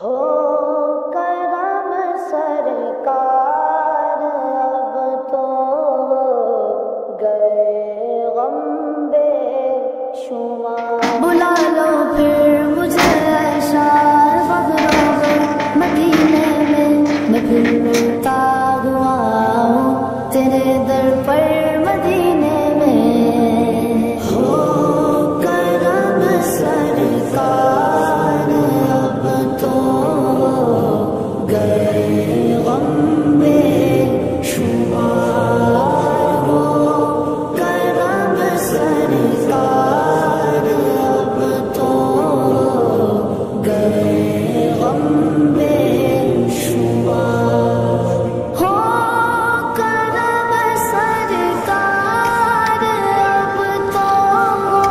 हो करम सरकार अब तो हो गए गम बेशुमार। बुला लो फिर मुझे ऐशा फ़ग़्रों में, मदीने में मैं फिर रोता हुआ हूँ तेरे दर पर मदीने में। हो करम सरकार अब तो हो गए गम बेशुमार। हो करम सरकार अब तो हो गए गम बेशुमार। हो करम सरकार अब तो हो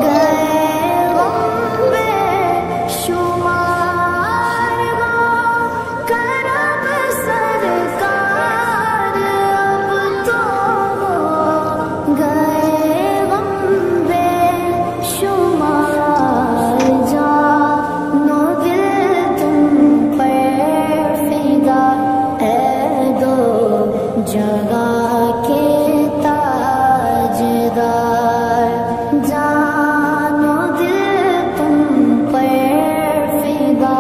गए गम बेशुमार। हो करम सरकार अब तो हो गए गम बेशुमार। जानो दिल तुम पर फिदा है दो जगह के ताजदार। जानो दिल तुम पर फिदा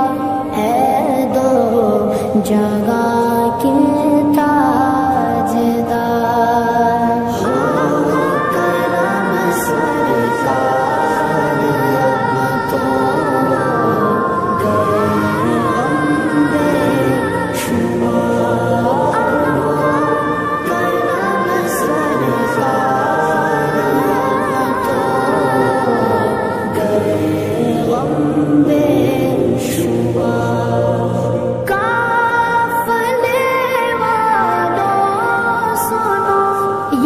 है दो जगह के ताजदार। हो करम सरकार अब तो हो गए गम बेशुमार। हो करम सरकार अब तो हो गए गम बेशुमार। काफ़िले वालों सुनो,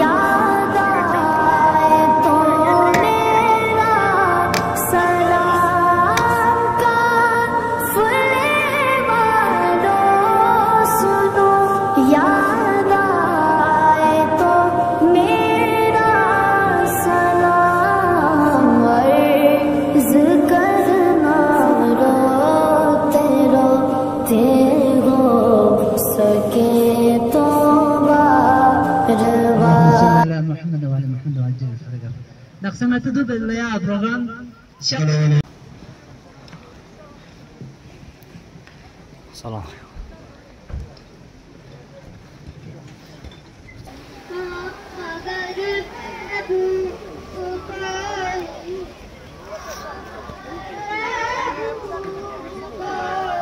याद आए तो मेरा सलाम। काफ़िले वालों सुनो, याद आए तो मेरा सलाम। अर्ज़ करना रोते रोते हो सके तो बारवा। على محمد وعلى محمد وعلى الجنة فرقا. نقسم تدوب اللي بروجرام صلاة.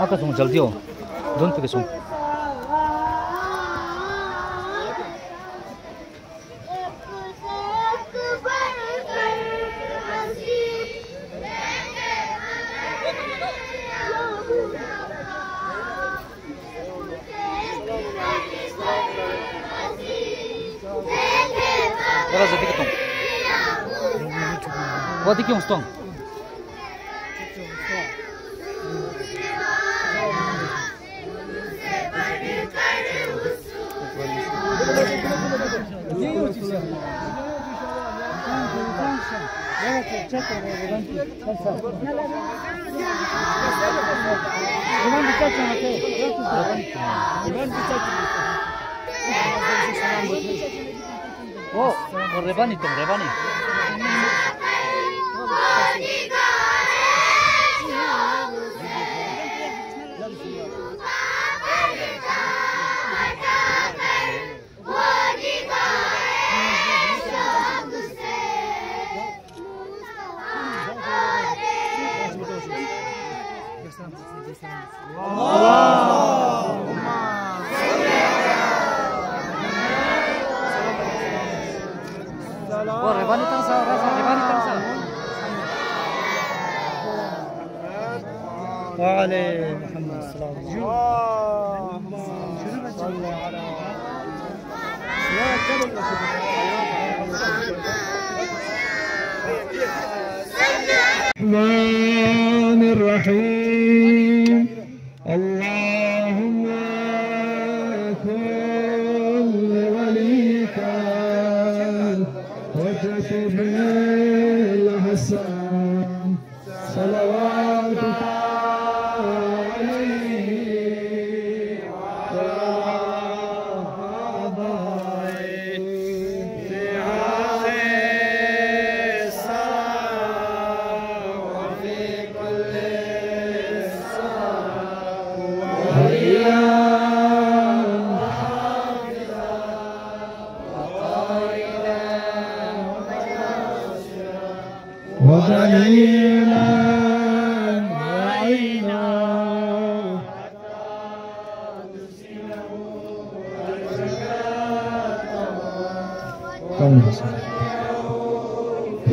Apa sung jaldi ho? Don't pick a sung. Ora jadi ketong. Wadi kyung stong. Oh, rebani tuh, rebani. Oh, rebani tangsa, rasa rebani tangsa. وعلى محمد صلى الله عليه وسلم. صلى على الرحمن الرحيم. اللهم كن وليك وجسد الحسن صلواتك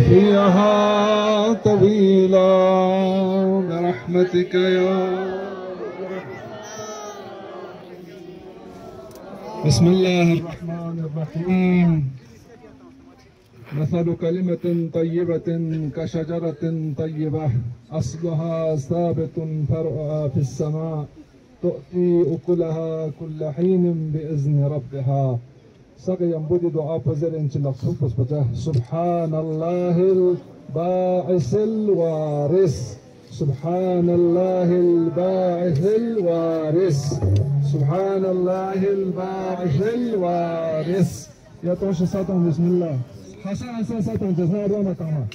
فيها طويلا برحمتك يا بسم الله الرحمن الرحيم. مثل كلمة طيبة كشجرة طيبة أصلها ثابت فرعها في السماء تؤتي أكلها كل حين بإذن ربها. Saka yang budi doa pezirin cilak supus baca Subhanallahil ba'isil waris, Subhanallahil ba'isil waris, Subhanallahil ba'isil waris. Ya tosh satang bismillah. Hasa satang jazna rona kama.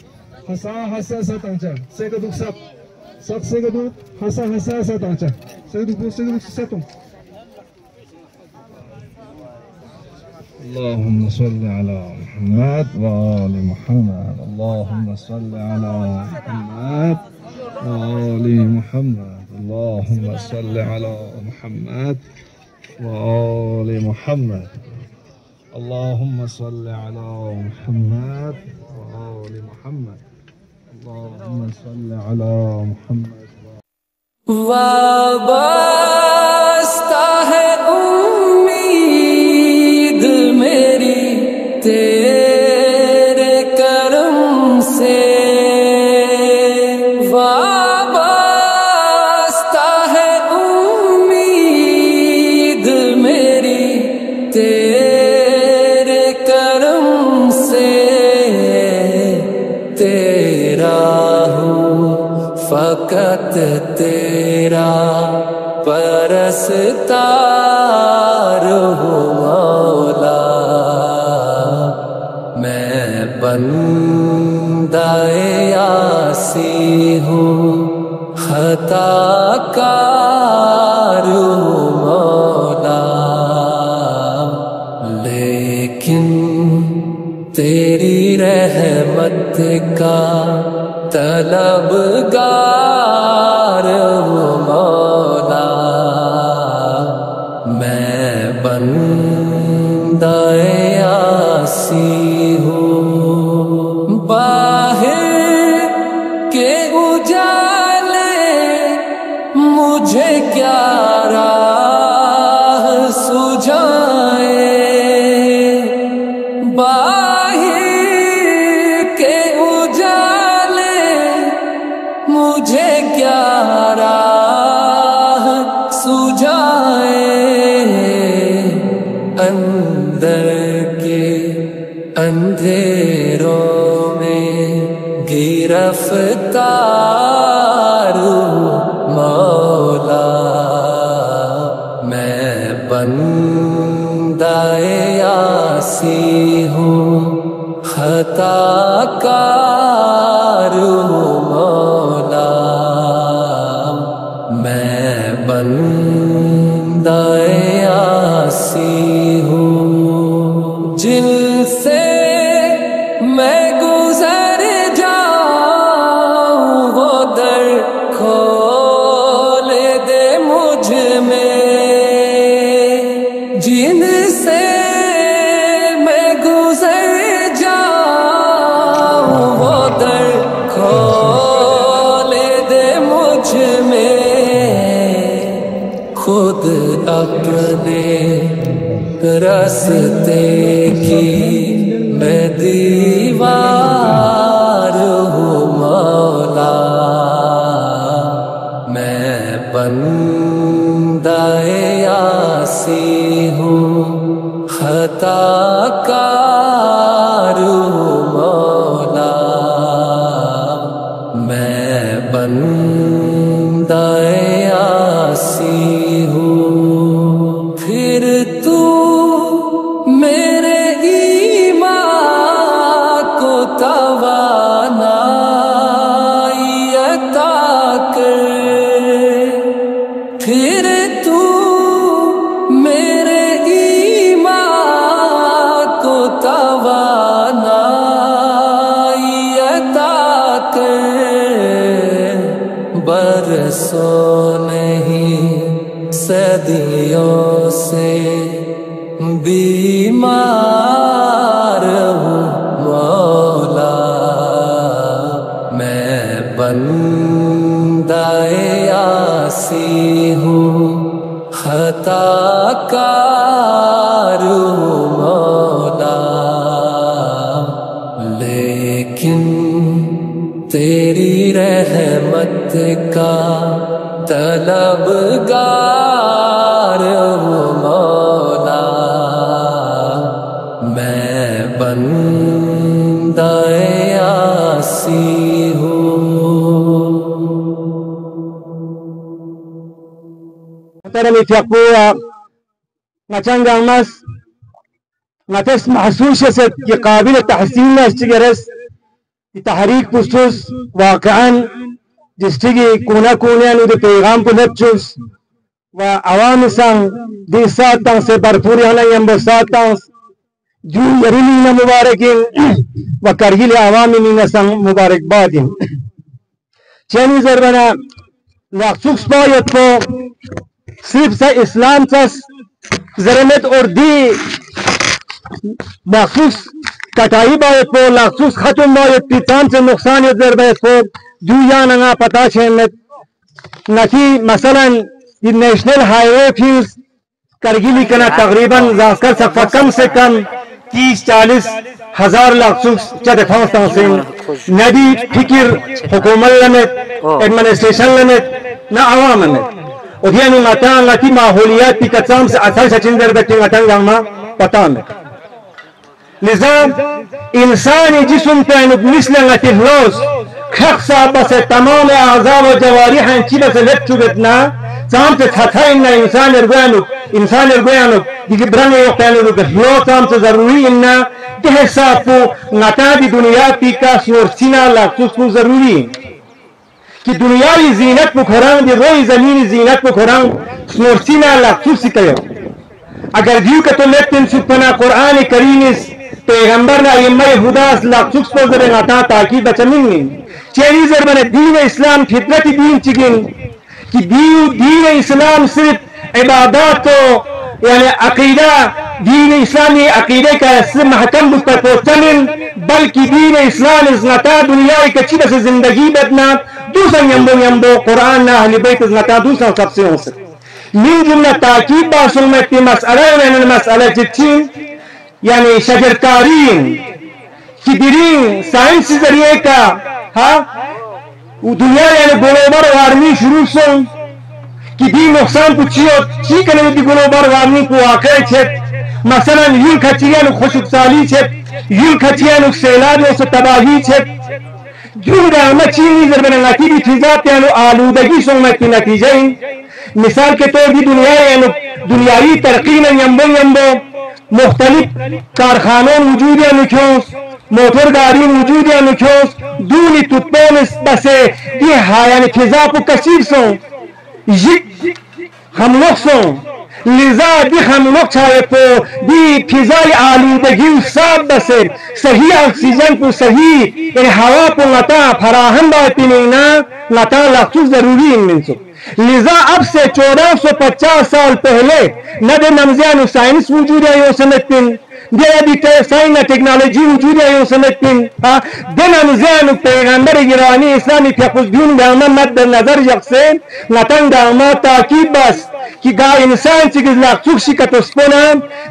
Hasa satang cha. Sega duk sap sega duk hasa satang cha. Sega duk satang. اللهم صل على محمد وآل محمد. اللهم صل على محمد وآل محمد. اللهم صل على محمد وآل محمد. اللهم صل على محمد وآل محمد. اللهم صل على محمد. वाबस्ता है उम्मीद मेरी तेरे करम से, वाबस्ता है उम्मीद मेरी तेरे करम से। तेरा हूँ फकत तेरा परस्तार हूँ मौला, मैं बंदाए आसी हूँ खताकार हूँ मौला, लेकिन तेरी रहमत का तलबगार हूँ मौला, मैं बंदाए आसी हूँ। बाहर के उजाले मुझे क्या राह सुझाए, मुझे क्या राह सुझाए। अंदर के अंधेरों में गिरफ्तार हूँ मौला, मैं बंदाए आसी हूँ खताकार हूँ मौला, मैं बंदाए आसी हूँ। जिनसे मैं गुजर जाऊँ वो दर खोल दे मुझ में, जिनसे मैं गुजर जाऊँ वो दर खोल दे मुझ में। खुद अपने रास्ते की मैं दीवार हूँ मौला, मैं बंदाए आसी हूँ खताकार हूँ मौला, मैं बंदाए आसी हूँ। फिर तू मेरे ईमान को तवानाई अता कर, फिर तू मेरे ईमान को तवानाई अता कर। बरसों नहीं सदियों से बीमार हूँ मौला, मैं बंदाए आसी हूँ, खताकार हूँ मौला, लेकिन तेरी रहमत का तलबगार हूँ मौला, मैं बंदाए आसी हूँ। ترى متيقوا نتنجا الناس نتس محسوسة قابلة تحسين استجرس تحريك بسوس واقعا جستيجي كونا كونيا نود پیغام بنتشوس وعوام سان دي ساتان سے برپوری ہنا يمبو ساتان جو يرينينا مباركين وكرجل عوامي نينا سان مبارك بادين چنی زربنا لخصوص باید کو صرف سے اسلام سس زرمت اور دی مخصوص کٹائی باید کو لخصوص ختم باید پیتان سے نقصان ادھر باید کو دویا نگا پتا چھینت نکی مثلا نیشنل ہائی وے فیز کرگلی کنا تقریباً زاسکر سفر کم سے کم 30-40 ہزار لخصوص چاہتے پھانستا سن ندی فکر حکومت لمت ایڈمنسٹریشن لمت نا عوام لمت ودياني ماتان لاتي ماحوليات في كتسام أساسا تندر بكي ماتان جامع بطان نظام إنساني جسم كانوا مثل نتفلوس خخصا بس تمام أعضاء وجوارح انتي بس لبتو بدنا سام تتحتين إنسان يرغوانو دي براني يقانو بفلو سام ضروري إنا ده سافو نتا دي دنيا في كاسورسينا لخصوص ضروري कि दुनियावी जीनत मुखरान दे रोई जमीनी जीनत मुखरान स्नोरसीना लखुसी कयो अगर व्यू का तो लेकिन सुपना कुरान करीम पैगंबर ना इम्मे हुदास लखुस को जरे नाता ताकीद बचमिंग चेनी जर बने दीन इस्लाम फितरत दीन चिगिन कि दीन इस्लाम सिर्फ इबादत तो यानी अकीदा दीन इस्लामी अकीदे का महकम मुस्तक चमिन बल्कि दीन इस्लाम इज़नता दुनिया की अच्छी से जिंदगी बदना दूसरा यम्बो कुरान ना अहले बैत इज़नता दूसरा सबसे हो सकता min jumla taakid basul में ती मसला है मसला जितनी यानी शजरकारीन किबरीन साइंस जरिए का हाँ दुनिया यानी ग्लोबल वार्मिंग शुरू से कि भी नुकसान कुछ ठीक है नहीं ग्लोबल वार्मिंग को आकर छे मसलन यूं खचिया नु खुशुकसाली छे यूं खचिया नु सैलाब से तबाही छे यूं रामा चीनी जरबन नाकी भी फिजा पे आलूदगी सो में की नतीजे मिसाल के तौर पर दुनियावी तरक्की में यम्बो मुख्तलिफ कारखानों मौजूद है नुखोस मोटर गाड़ी मौजूद है नुखोस दूनी तुत्तों में बसे ये हायान फिजा को कसीर सो हम लोग सो लिजा दी हम लोग चाहे तो दी फिजाई आलूदगी सब बसे सही ऑक्सीजन को सही हवा को नता फराहम बाती ना नता लखुस जरूरी इनमें से लिजा अब से 1450 साल पहले नदे नमजियान साइंस वजूद है यो समझतिन दे अभी साइंस टेक्नोलॉजी वजूद है यो समझतिन दे नमजियान पैगंबर गिरानी इस्लामी फकुद्दीन दामा मद नजर यक्से नतन दामा ताकीद बस कि गा इंसान चिकिस लाखुक शिकतोस्पोना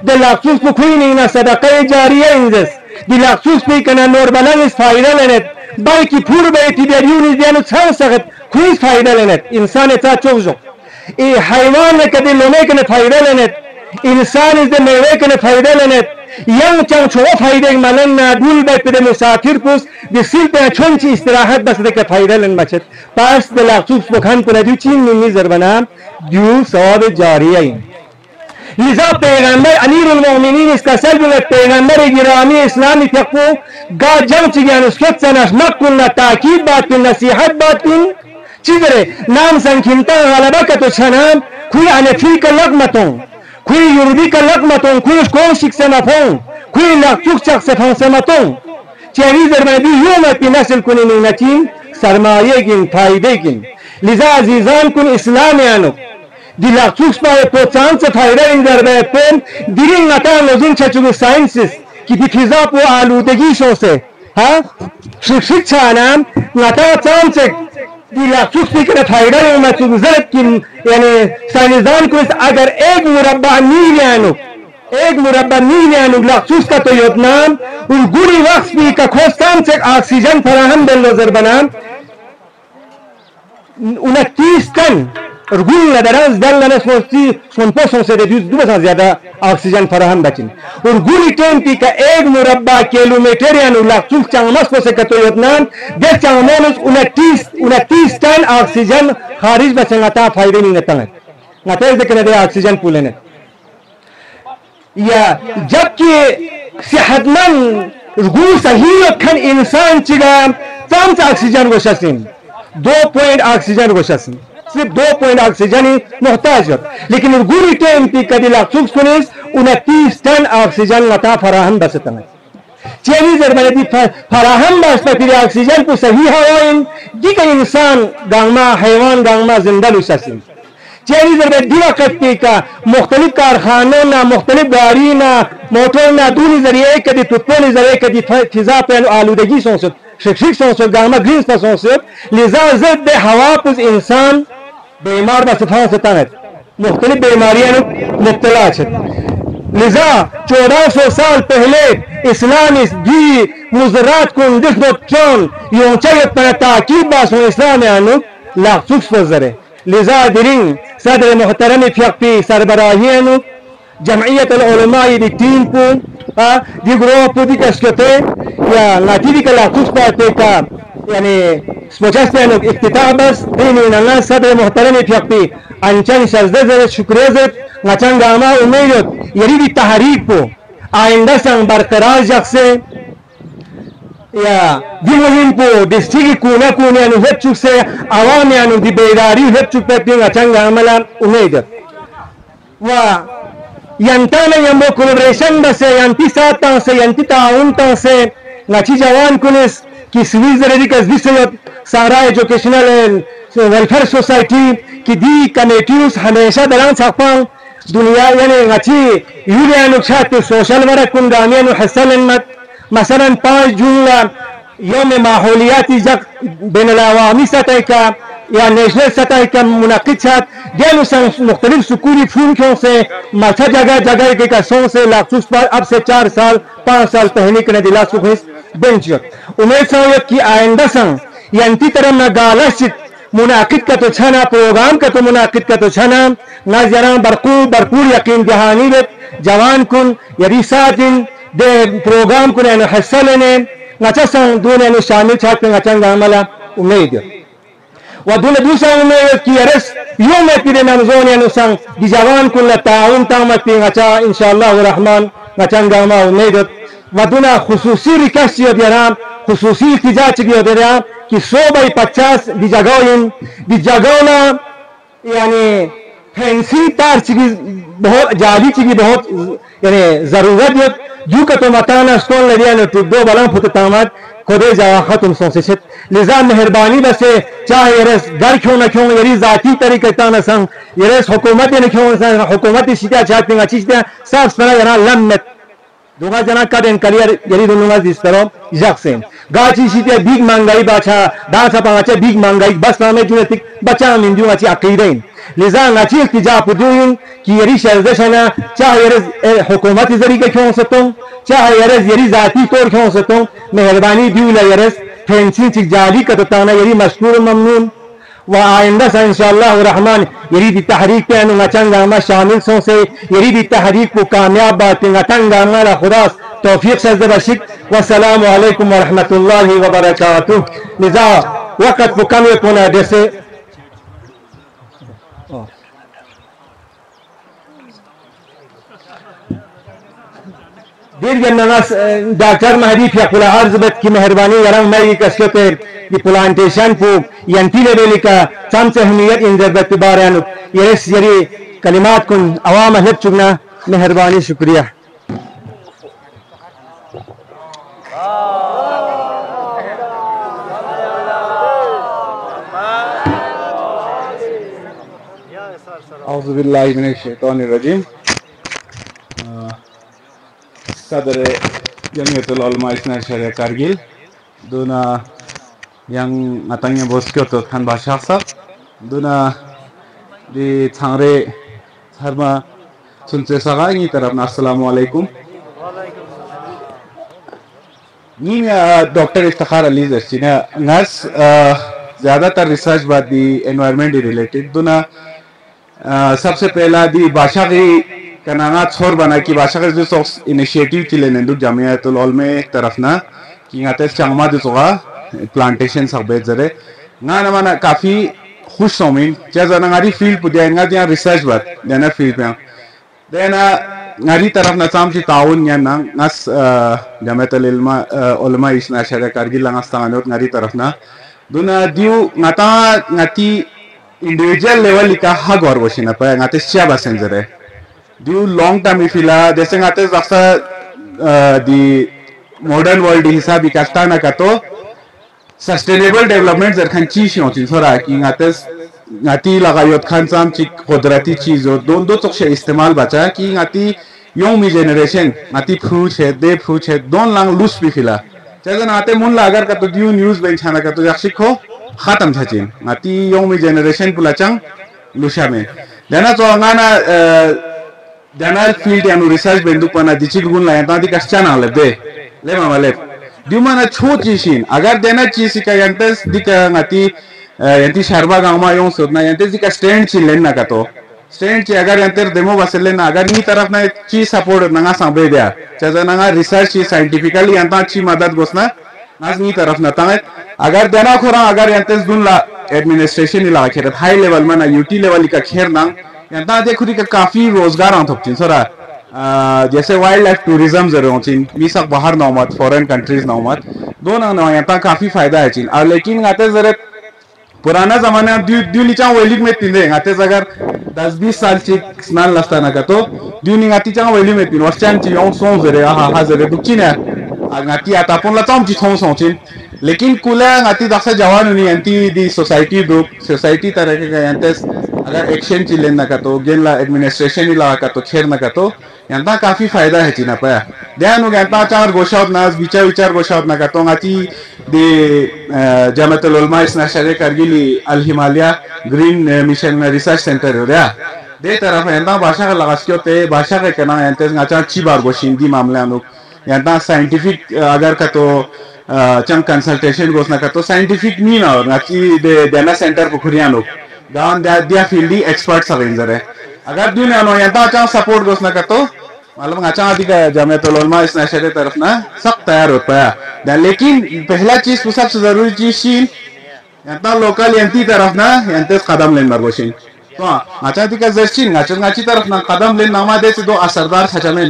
दे लाखुक पुखुनी ना सदका जारिया इंजस दे लाखुक पे कना नोर बना इस फायदा लेने बल्कि पूर्ण बेटी दे यूनिस दियानु छाव सकत कोई फायदा लेने इंसान इतना चौजो ये हैवान ने कभी लोने के ने फायदा लेने इंसान इस दे मेवे के ने फायदा लेने यंग चंग छो फायदे मलन ना दूल बे पे मुसाफिर पुस दिसिल पे छोंची इस्तराहत बस दे के फायदा लेने बचत पास दे लाखुस बखान पर दु चीन मिनी जरबना दु सवाब जारी है लिजा पैगंबर अमीरुल मोमिनीन इसका सल्लल्लाहु पैगंबर गिरामी इस्लामी तकू गा जंग चियान उसके सनह मक्कुल ताकीद बात नसीहत बात चीजरे नाम संखिनता गलबा का तो छनाम कोई अनफी का लगमतों कोई यूरोपी का लगमतों कोई कौन शिक्षा मफों कोई लाखुक शख्स से मतों चेरी जरमदी यो मत नस्ल कुनी नचीन सरमाये गिन फायदे गिन लिजा अजीजान कुन इस्लाम यानो Dilachus bei Prozent fayda in der Welt dirin ngata lozin chachu sciences ki di fiza po aludagi shose ha shiksha nam ngata chance dilachus fikr fayda ma tuzat ki yani साइंसदान को अगर एक मुरब्बा नीलियानु लखसूस का तो योगदान उन गुरी वक्त भी का खोस्तान से ऑक्सीजन फराहम बिल नजर बना 29 टन और गुल नदराज दल ने सोनपोषण से दो ज्यादा ऑक्सीजन फराहम बचिन और गुली टेंटी का एक मुरब्बा किलोमीटर यानी लखसूस चांगमस को से का तो योगदान देख चांगमस 29 टन ऑक्सीजन खारिज बचेंगा ता फायदे नहीं नता ngate dekne de ऑक्सीजन पुले ने या जबकि सेहतमंद गु सही खन इंसान चिगा तम ऑक्सीजन गोशसिन 2 पॉइंट ऑक्सीजन गोशसिन सिर्फ 2 पॉइंट ऑक्सीजन ही मोहताज लेकिन गुरी टेम की कदिला सुक्सुनिस 29 टन ऑक्सीजन लता फराहम बसतन चेनी जरबती फराहम बस पर ऑक्सीजन को सही हवाइन दी का इंसान गांगमा हैवान गांगमा जिंदा लुससिन चेरी जरबत दी वक्त का मुख्तलिफ कारखानों ना मुख्तलिफ गाड़ी ना मोटर ना दूनी जरिए कभी तुत्पोनी जरिए कभी फिजा पे आलूदगी सोचत शिक्षक सोचत गामा ग्रीन्स पर सोचत लिजा ज़द हवा पर इंसान बीमार बसफाओं से तंग मुख्तलिफ बीमारियां मुब्तला है लिजा 1400 साल पहले इस्लाम इस दी मुजरात को दिखों योंचायत पर ताकीद बासों इस्लाम यानु लाखुस फजरे लिजा दिरिंग सदर मोहतरम फिक्की सरबराहियानु जमइयत उलमा दी टीम को दी ग्रुप दी कसकते या नातीदी का लाखुस पाते का यानी स्पोचस्तेनु इफ्तिताह बस दीनी नंगा सदर मोहतरम फिक्की अंचन शजदे शुक्रिया से ngacangama umeyyot yari di tahrik po आइंदा संग बरकरार जग से या दी मुहिम को डिस्ट्रिक्ट कोना कोने अनुभव चुक से आवाम यानु दी बेदारी हेप चुक पे पिंग अचंग आमला उम्मीद वा यंताने यमो कोलैबोरेशन बसे यंती साता से यंती ताउन ता से नाची जवान कुनिस की स्विट्जरलैंड का विषय सारा एजुकेशनल वेलफेयर सोसाइटी की दी कमेटीज हमेशा दरान साफां दुनिया यानी नाची यूनियन उक्षात सोशल वर्क कुंदामियन हसन मत मसलन 5 जून यौम माहौलियाती जग बेनलावामी सतह का या नेशनल सतह का मुनाकिद छात देनु संग मुख्तलिफ स्कूली फूलों से माथा जगह जगह के कसों से लाखुस पर अब से 4 साल 5 साल पहले के दिला सुखिस बेंच उम्मीद साहब की आइंदा संग यंती तरह न गालसित मुनाकिद का तो छना प्रोग्राम का तो मुनाकिद का तो छना न जरा बरकूर यकीन जहानी जवान कुन यदि 7 दिन दे प्रोग्राम को हिस्सा लेने नचा संग दूने शामिल छात्र नचंग आमला उम्मीद व दूने दूसरा उम्मीद की अरस यूं में पीरे नमजोन यानु संग दी जवान कुन ताउन तामत नचा इंशाअल्लाह रहमान नचंग आमा उम्मीद व दूना खुसूसी रिक्वेस्ट यदरा खुसूसी इल्तिजा चगी यदरा कि 100/50 दी जगहोना यानी फैंसी तार चगी बहुत जाली चगी बहुत यानी जरूरत है जू का तो मताना स्टोन लड़िया ने दो बलम फुट तामत खुदे जावा खत्म सोचे छत लिजा मेहरबानी बसे चाहे रस घर क्यों न क्यों यरी जाती तरीके ताना संग यरस हुकूमत ने क्यों संग हुकूमत सीधा चाहते हैं चीज साफ सरा जना लम्मत दोगा जना का दिन करियर यरी दोनों इस तरह जक्सेन गाची सीधे बिग महंगाई बाचा दासा पांचे बिग महंगाई बस नामे जो तिक बचा मिंजू अच्छी अकीदें लिजा नाची इल्तिजा पुदुइन कि यरी शर्दशना चाहे यरस हुकूमत जरिए क्यों सकूं चाहे यरस यरी जाती तौर क्यों सकूं मेहरबानी दिउला यरस फैंसी चिक जाली का तो ताना यरी मशकूर ममनून व आइंदा से इंशाअल्लाह रहमान यरी दी तहरीक पे अनु नचंगा मा शामिल सो से यरी दी तहरीक को कामयाब बात नचंगा हमारा खुदा तौफीक से बशिक वस्सलामु अलैकुम व रहमतुल्लाहि व बरकातुहू निजा वक्त को कम कोना जैसे दीर्घ डॉक्टर महदी फियाकुला अर्जबत की मेहरबानी यरंग मैं कसके ये प्लांटेशन को यंती लेवल का चमच अहमियत इन जरबत बारान यरस यरी कलिमात कुन अवाम हब चुगना मेहरबानी शुक्रिया Auzubillahi minasyaitonirrajim. Sadar Jamiatul Ulama Isna Syariah Kargil, duna yang matangnya bos Kyoto kan bahasa, duna di Tangre Harma sunse sagangi taraf Assalamualaikum. Ni doctor Iftikhar Ali जर्सीना नर्स ज़्यादातर रिसर्च बात दी एनवायरनमेंट रिलेटेड दुना सबसे पहला दी बादशाह की कनांगा छोर बना की बादशाह के जो सोक्स इनिशिएटिव चले नेंदु जामियातुल उलमा तरफ ना कि आते चांगमा जो सोगा प्लांटेशन सब बेच जरे ना माना काफी खुश सोमिन जैसा नंगारी फील्ड पुदिया इंगा दिया रिसर्च बात देना फील्ड पे देना ngari taraf na samsi taun yan nang ngas Jamiatul Ulama Isna Syariah Kargil ngas tanganot ngari taraf na duna diu ngati individual level ka hagor bosina pa ngate sia basen jare diu long term ifila जैसे ngate zaksa di modern world hisab ikasta na kato sustainable development jar khan chi shon sora ki ngati लगायत खान साम चिक कुदरती चीजों दोनों तो से इस्तेमाल बचा कि ngati young generation ngati fruit है दे fruit है दोन लांग लूस भी फिला जैसे नाते मुन लागर का तो दियो न्यूज़ बेंचाना का तो जाक्षिक हो खत्म था चीन ngati young generation पुला चंग लूशा में देना तो अंगाना देना फील्ड यानु रिसर्च बेंदु पना दिचिक गुन लायन तांती कष्टा ना ले मामा ले दियो माना छोटी चीन अगर देना चीज़ का यंतस दिका ngati यांती शर्मा गांव में यूं सोचना यांते जी का स्टैंड ची लेना का तो स्टैंड ची अगर यांते डेमो बस लेना अगर नी तरफ ना ची सपोर्ट नंगा सांभे दिया चाहे नंगा रिसर्च ची साइंटिफिकली यांता ची मदद गोसना नाज नी तरफ ना तांगे अगर देना खोरा अगर यांते जुन ला एडमिनिस्ट्रेशन इला खेर हाई लेवल में ना यूटी लेवल का खेर ना यांता देखुरी का काफी रोजगार आंत होती सरा जैसे वाइल्ड लाइफ टूरिज्म जरूर चीन मिसाक बाहर नौमत फॉरेन कंट्रीज नौमत दोनों ना यांता काफी फायदा है चीन और लेकिन आते जरे पुराना जमाना दिवनीच्या वैलिक में तीन आते अगर 10-20 साल ची स्नान लस्ताना का तो दिवनी गातीच्या वैली में तीन वर्षांची यों सों जरे हा जरे दुखची ने गाती आता आपण ला चांची सों सोंची लेकिन कुला गाती दसा जवान नहीं अंती दी सोसाइटी तरह के यांतेस अगर एक्शन ची लेना का तो गेला एडमिनिस्ट्रेशन इला का तो खेर ना का तो यांता काफी फायदा है चीना पाया ध्यान हो यांता चार गोशावत ना विचार गोशावत ना का तो गाती दे Jamiatul Ulama Isna Syariah Kargil Al Himalaya Green Mission Research Center हो रहा दे तरफ यांता भाषा का लगास क्यों ते भाषा के करना यांते गाचा ची बार गोशिंदी मामले अनुक यांता साइंटिफिक अगर का तो चंग कंसल्टेशन गोसना का तो साइंटिफिक नहीं ना और गाची दे देना सेंटर पुखरिया अनुक गांव दिया फील्डी एक्सपर्ट्स अरेंजर है अगर दुनिया नो यांता चंग सपोर्ट गोसना का तो मालूम अच्छा आदि का जामियातुल उलमा इस्ना शरीयह तरफ ना सब तैयार होता है लेकिन पहला चीज सबसे जरूरी चीज शीन यांता लोकल यंती तरफ ना यंते कदम लेन मरगोशिन तो अच्छा आदि का जर्शिन गाची तरफ ना कदम लेन नामा दे से दो असरदार खचमेन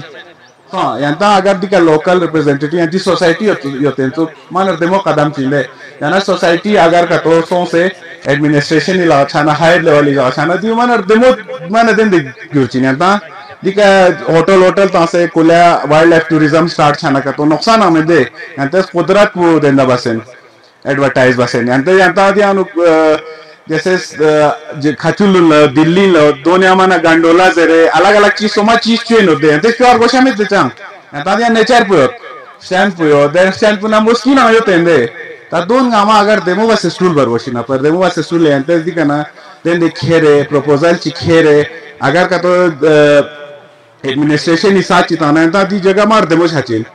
तो यंता अगर दिका लोकल रिप्रेजेंटेटिव यंती सोसाइटी होते हैं तो मानर देमो कदम चीले याना सोसाइटी अगर का तो सो से एडमिनिस्ट्रेशन इला छाना हायर लेवल इला छाना दियो मानर देमो मानर दें गुरचिन यंता दिका होटल तासे कुल्या वाइल्ड लाइफ टूरिज्म स्टार्ट छाना का तो नुकसान हमें दे यांते कुदरत को देना बसेन एडवर्टाइज बसेन यांता दिया अनु जैसे खचुल दिल्ली लो दोन्या माना गांडोला जरे अलग अलग चीज सोमा चीज चेन होते हैं तो क्यों गोशा में देचां यांता दिया नेचर पुयो स्टैंड पुना मुस्किन आयो तेंदे ता दोन गामा अगर डेमो बस स्टूल बर वशिना पर डेमो बस स्टूल यांते दिका ना देन दे खेरे प्रपोजल ची खेरे अगर का तो एडमिनिस्ट्रेशन ही साथ चिताना है ती जगह मार दे मुझे चीन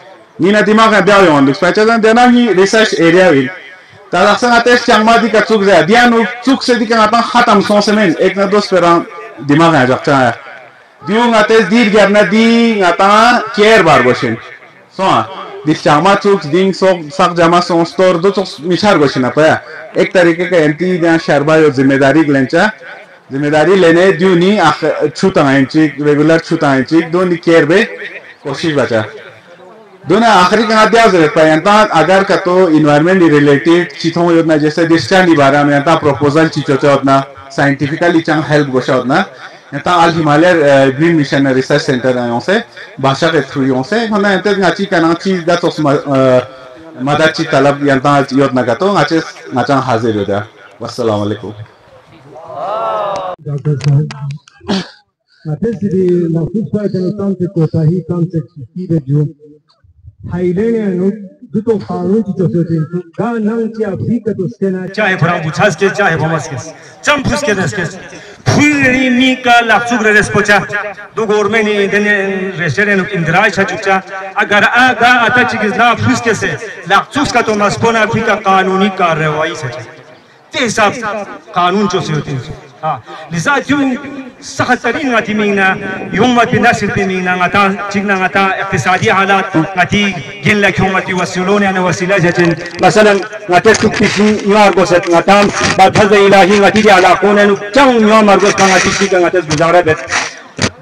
नीना दिमाग में ब्याह यों दुख पैचा जन देना ही रिसर्च एरिया विल तारा संग आते चांगमा दी का चुक जाए दिया नु चुक से दी का आता खत्म सौ से में एक ना दो स्पेरा दिमाग में जाता है दियो आते दीर गया ना दी आता केयर बार बशिन सो दिस चांगमा चुक दिंग सो सक जमा सो स्टोर दो चुक मिचार बशिना पाया एक तरीके का एंटी जहाँ शर्बा यो जिम्मेदारी लेने दिवनी छुतांची रेगुलर छुतांची दोन्ही केयर बे कोशिश बचा दोनों आखिरी का दिया जरूरत पाए यंता अगर का तो इन्वायरमेंट रिलेटेड चीजों योजना जैसे डिस्टेंस निबारा में यंता प्रपोजल चीजों होतना साइंटिफिकली चंग हेल्प गोशा होतना यंता Al Himalaya green mission research centre आयों से भाषा के थ्रू यों से हमने यंते गाची का ना चीज दा तो मदद ची तलब यंता योजना का तो गाचे हाजिर हो जा वस्सलाम वालेकुम डॉक्टर साहब Natesidi na kuspa tanse kotahi tanse kibe jo hailene anu duto kanun ci chosotin ga nang ci afrika to skena चाहे भरा बुझास के चाहे भमस के चम फुस के दस के फुरी मी का लाचुग रेस पोचा दो गवर्नमेंट ने देने रेस्टोरेंट इंदिरा छचुचा अगर आगा आता चिकिस ना फुस के से लाचुग का तो मस्पोना अफ्रीका कानूनी कार्रवाई से ते हिसाब कानून जो से होते हैं हाँ लिसा जो सख्तरीन ngati mingna yummat binasil mingna ngata chigna ngata iqtisadi halat ngati gilla khumati wasiloni ana wasila jatin masalan ngate tukisi nyar goset ngatam ba thaze ilahi ngati ala konen chang nyar margos ngati chika ngate guzara bet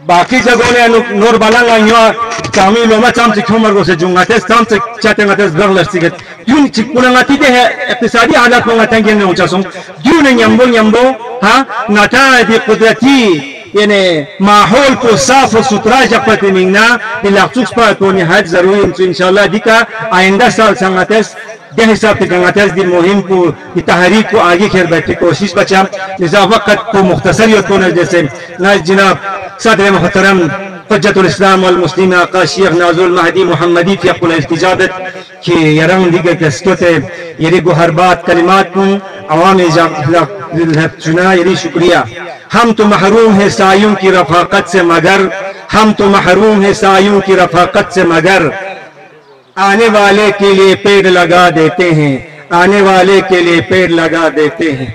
बाकी जगहों ने नोर Balanga युवा चामी लोमा चाम चिक्यों मर्गो से Junga test चाम चिक चाटे ngate zbar lastige yun chikuna ngati de iqtisadi halat को ngata ngene uchasom yun nyambo ha ngata di qudrati यानी माहौल को साफ और सुथरा जपते मिंगना इलाक़ुस पर तो निहायत ज़रूरी इंशाअल्लाह दिका आइंदा साल संगतेस दे हिसाब से संगतेस दी मुहिम को दी तहरीक को आगे खेर बैठे कोशिश बचा लिज़ा वक़्त को मुख्तसर यों जैसे ना जनाब सदर मुहतरम हुज्जतुल इस्लाम वल मुस्लिमीन आका शेख नाज़ुल महदी मुहम्मदी की अपने इस्तिजादत के यरंग दिगे किस्कोते यरी गुहरबात कलिमात को अवामी चुना यरी शुक्रिया हम तो महरूम हैं सायों की रफ़ाक़त से मगर हम तो महरूम हैं सायों की रफ़ाक़त से मगर आने वाले के लिए पेड़ लगा देते हैं आने वाले के लिए पेड़ लगा देते हैं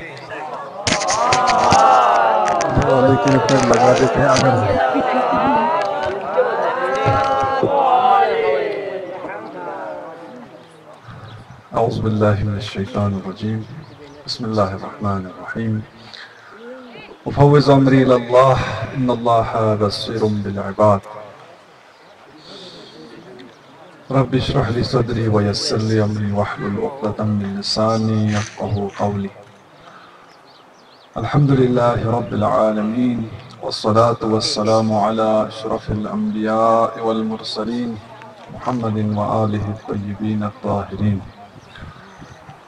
औज़ु बिल्लाहि मिनश शैतानिर रजीम बिस्मिल्लाहिर रहमानिर रहीम उफ़व्विज़ अम्री इलल्लाह इन्नल्लाह बसीरुम बिल इबाद रब्बि इश्रह ली सदरी व यस्सिर ली अमरी वहलुल उक़दतम मिन लिसानी यफ़क़हू क़ौली अल्हम्दुलिल्लाहि रब्बिल आलमीन वस्सलातु वस्सलामु अला अशरफिल अंबिया'i वल मुरसलीन मुहम्मदिन व आलिहि त्तय्यिबीन अत्ताहिरीन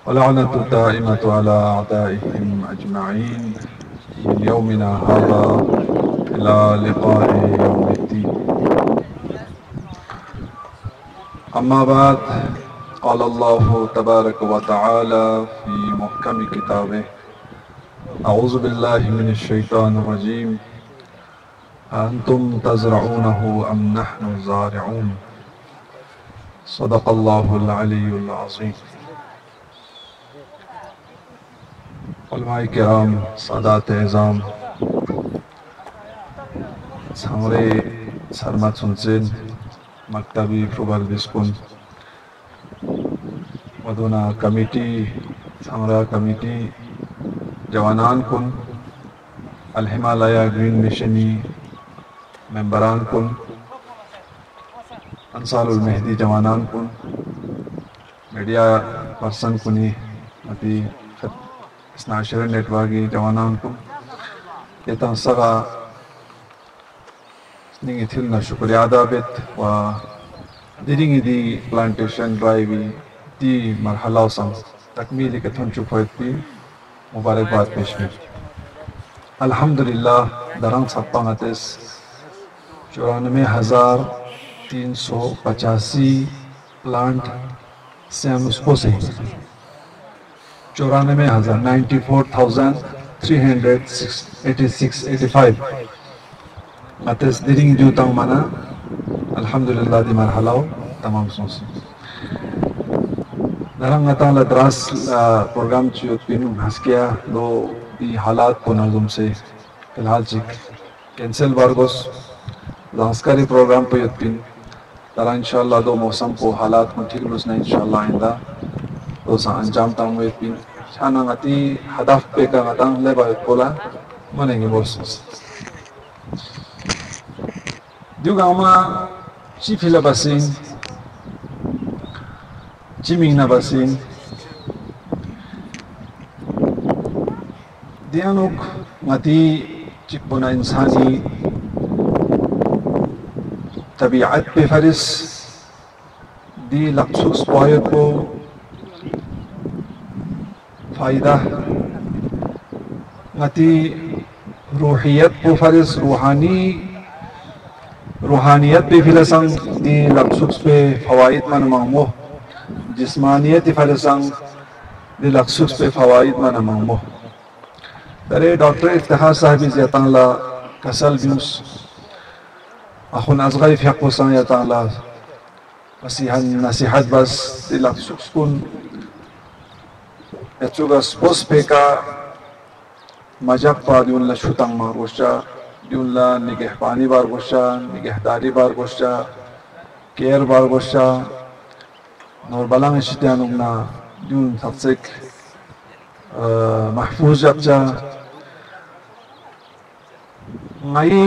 वलअनतु दाइमतु अला अअदाइहिम अजमईन من يومنا هذا إلى لقاء يوم الدين أما بعد قال الله تبارك وتعالى في محكم كتابه أعوذ بالله من الشيطان الرجيم أنتم تزرعونه أم نحن الزارعون صدق الله العلي العظيم उलमाए किराम सादात एज़ाम सांगरे सरमत सुनसेन मकतबी फुबल बिस्कुन मदुना कमिटी सांगरा कमिटी जवानान कुन अल हिमालय ग्रीन मिशनी मेंबरान कुन अंसारुल मेहदी जवानान कुन मीडिया पर्सन कुनी अति नाशर नेटवर्क जवानान को ये तंसगा निंग थिल ना शुक्रिया अदा बेत व दिरिंग दी प्लांटेशन ड्राइव दी मरहला सम तकमील के थन चुपैत भी मुबारकबाद पेश में अल्हम्दुलिल्लाह दरंग सत्तांगतेस 94,385 प्लांट से हम उसको सही 94,386 अतस दिरिंग जो तंग मना अल्हम्दुलिल्लाह दी मरहलाओ तमाम सोसी दरंग अताल द्रास प्रोग्राम चियोत पिन हस्किया दो दी हालात को नज़म से फिलहाल चिक कैंसिल बारगोस लास्कारी प्रोग्राम पे युत पिन दरा इंशाअल्लाह दो मौसम को हालात को ठीक लुसना इंशाअल्लाह आइंदा तो अंजाम तंग वे पिन शाना ngati hadaf pe ka ngatang leba pola manengi bolsos juga ma chi fila basin chi mingna basin dianuk ngati chipona insani tabiat pe faris di laksus poyet ko फ़ायदा ngati रूहियत को फरिस रूहानी रूहानियत पे फिलसंग दी लक्सुक्स पे फवाइद मन मामो जिस्मानियत फिलसंग दी लक्सुक्स पे फवाइद मन मामो दरे डॉक्टर इफ्तिखार साहब ज़ियाताला कसल ब्यूस अखुन अज़गाई फ़ियक़ुसान ज़ियाताला नसीहत बस दी लक्सुक्स कुन यचुगस पोस पे का मजाक पा दिउल्ला शुतंग मारगोशा दिउल्ला निगहबानी बारगोशा निगहदारी बारगोशा केयर बारगोशा नोर बलांग शित्यानुगना दिउन तफ्सिक महफूज जबजा नई